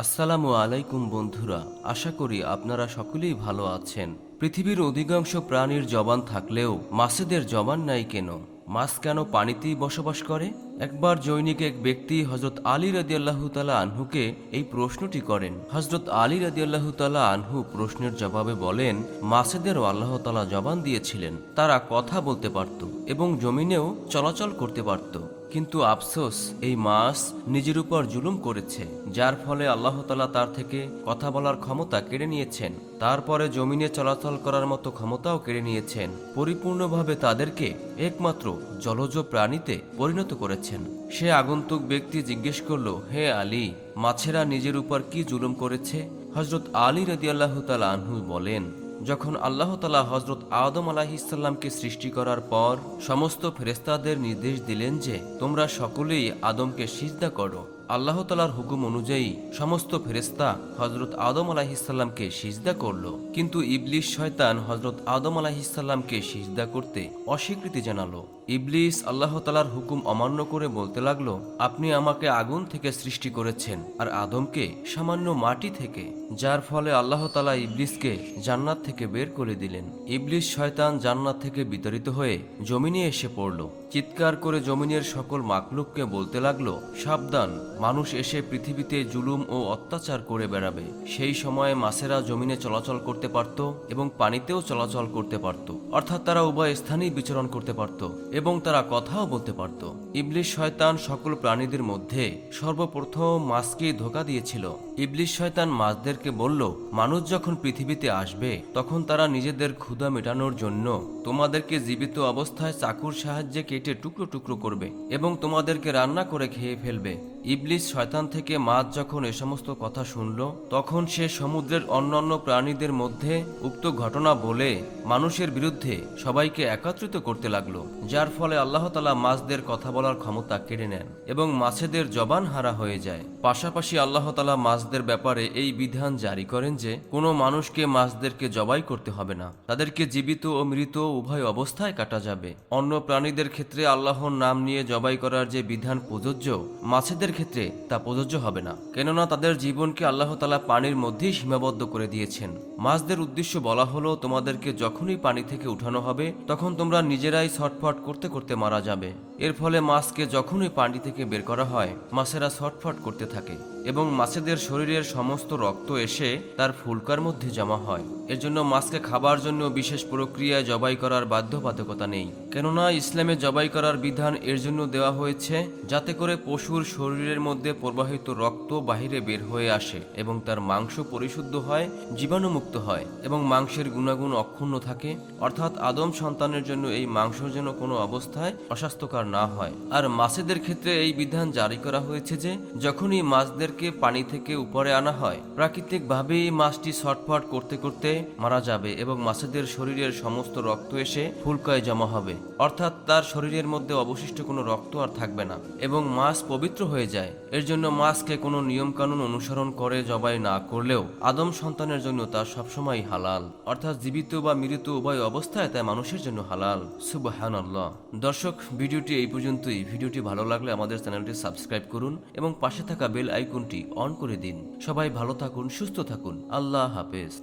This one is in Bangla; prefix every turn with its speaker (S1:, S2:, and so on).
S1: আসসালামু আলাইকুম বন্ধুরা, আশা করি আপনারা সকলেই ভালো আছেন। পৃথিবীর অধিকাংশ প্রাণীর জবান থাকলেও মাছেদের জবান নাই কেন? মাছ কেন পানিতেই বসবাস করে? একবার জৈনিক এক ব্যক্তি হজরত আলী রাদিয়াল্লাহু তাআলা আনহুকে এই প্রশ্নটি করেন। হজরত আলী রাদিয়াল্লাহু তাআলা আনহু প্রশ্নের জবাবে বলেন, মাছেদেরও আল্লাহ তাআলা জবান দিয়েছিলেন, তারা কথা বলতে পারত এবং জমিনেও চলাচল করতে পারত। কিন্তু আফসোস, এই মাছ নিজের উপর জুলুম করেছে, যার ফলে আল্লাহ তাআলা তার থেকে কথা বলার ক্ষমতা কেড়ে নিয়েছেন। তারপরে জমিনে চলাচল করার মতো ক্ষমতাও কেড়ে নিয়েছেন। পরিপূর্ণভাবে তাদেরকে একমাত্র জলজ প্রাণীতে পরিণত করেছেন। সে আগন্তুক ব্যক্তি জিজ্ঞেস করল, হে আলী, মাছেরা নিজের উপর কি জুলুম করেছে? হজরত আলী রাদিয়াল্লাহু তাআলা আনহু বলেন, যখন আল্লাহ তাআলা হজরত আদম আলাইহিসসালামকে সৃষ্টি করার পর সমস্ত ফেরেশতাদের নির্দেশ দিলেন যে তোমরা সকলেই আদমকে সিজদা করো, আল্লাহ তাআলার হুকুম অনুযায়ী সমস্ত ফেরেশতা হজরত আদম আলাইহিসসালামকে সিজদা করল। কিন্তু ইবলিস শয়তান হজরত আদম আলাইহিসসালামকে সিজদা করতে অস্বীকৃতি জানালো। ইবলিস আল্লাহ তাআলার হুকুম অমান্য করে বলতে লাগলো, আপনি আমাকে আগুন থেকে সৃষ্টি করেছেন আর আদমকে সামান্য মাটি থেকে, যার ফলে আল্লাহ তাআলা ইবলিসকে জান্নাত থেকে বের করে দিলেন। ইবলিস শয়তান জান্নাত থেকে বিতাড়িত হয়ে জমিনে এসে পড়ল। চিৎকার করে জমিনের সকল মাখলুককে বলতে লাগলো, সাবধান, মানুষ এসে পৃথিবীতে জুলুম ও অত্যাচার করে বেড়াবে। সেই সময়ে মাছেরা জমিনে চলাচল করতে পারত এবং পানিতেও চলাচল করতে পারত, অর্থাৎ তারা উভয় স্থানেই বিচরণ করতে পারত এবং তারা কথাও বলতে পারত। ইবলিস শয়তান সকল প্রাণীদের মধ্যে সর্বপ্রথম মাছকে ধোঁকা দিয়েছিল। ইবলিস শয়তান মাছদেরকে বলল, মানুষ যখন পৃথিবীতে আসবে তখন তারা নিজেদের ক্ষুধা মেটানোর জন্য তোমাদেরকে জীবিত অবস্থায় চাকুর সাহায্যে কেটে টুকরো টুকরো করবে এবং তোমাদেরকে রান্না করে খেয়ে ফেলবে। ইবলিস শয়তান থেকে মাছ যখন এ সমস্ত কথা শুনল, তখন সে সমুদ্রের অন্যান্য প্রাণীদের মধ্যে উক্ত ঘটনা বলে মানুষের বিরুদ্ধে সবাইকে একত্রিত করতে লাগলো, যার ফলে আল্লাহ তাআলা মাছদের কথা বলার ক্ষমতা কেড়ে নেন এবং মাছেদের জবান হারা হয়ে যায়। পাশাপাশি আল্লাহ তাআলা মাছদের ব্যাপারে এই বিধান জারি করেন যে কোনো মানুষকে মাছদেরকে জবাই করতে হবে না, তাদেরকে জীবিত ও মৃত উভয় অবস্থায় কাটা যাবে। অন্য প্রাণীদের ক্ষেত্রে আল্লাহর নাম নিয়ে জবাই করার যে বিধান প্রযোজ্য, মাছেদের ক্ষেত্রে তা প্রযোজ্য হবে না, কেননা তাদের জীবনকে আল্লাহ তাআলা পানির মধ্যেই সীমাবদ্ধ করে দিয়েছেন। মাছদের উদ্দেশ্য বলা হলো, তোমাদেরকে যখনই পানি থেকে উঠানো হবে তখন তোমরা নিজেরাই ছটফট করতে করতে মারা যাবে। এর ফলে মাছকে যখনই পানি থেকে বের করা হয়, মাছেরা ছটফট করতে থাকে এবং মাছেদের শরীরের সমস্ত রক্ত এসে তার ফুলকার মধ্যে জমা হয়। এর জন্য মাছকে খাবার জন্য বিশেষ প্রক্রিয়ায় জবাই করার বাধ্যবাধকতা নেই, কেননা ইসলামে জবাই করার বিধান এর জন্য দেওয়া হয়েছে যাতে করে পশুর শরীরের মধ্যে প্রবাহিত রক্ত বাহিরে বের হয়ে আসে এবং তার মাংস পরিশুদ্ধ হয়, জীবাণুমুক্ত হয় এবং মাংসের গুণাগুণ অক্ষুণ্ণ থাকে, অর্থাৎ আদম সন্তানের জন্য এই মাংস যেন কোনো অবস্থায় অস্বাস্থ্যকর না হয়। আর মাছেদের ক্ষেত্রে এই বিধান জারি করা হয়েছে যে যখনই মাছদেরকে পানি থেকে উপরে আনা হয়, প্রাকৃতিকভাবেই মাছটি ছটফট করতে করতে মারা যাবে এবং মাছেদের শরীরের সমস্ত রক্ত এসে ফুলকায় জমা হবে, অর্থাৎ তার শরীরের মধ্যে অবশিষ্ট কোনো রক্ত আর থাকবে না এবং মাছ পবিত্র হয়ে যায়। এর জন্য মাছকে কোনো নিয়মকানুন অনুসরণ করে জবাই না করলেও আদম সন্তানের জন্য তা সবসময় হালাল, অর্থাৎ জীবিত বা মৃত উভয় অবস্থায় তা মানুষের জন্য হালাল। সুবহানাল্লাহ। দর্শক, ভিডিওটি এই পর্যন্তই। ভিডিওটি ভালো লাগলে আমাদের চ্যানেলটি সাবস্ক্রাইব করুন এবং পাশে থাকা বেল আইকনটি অন করে দিন। সবাই ভালো থাকুন, সুস্থ থাকুন। আল্লাহ হাফেজ।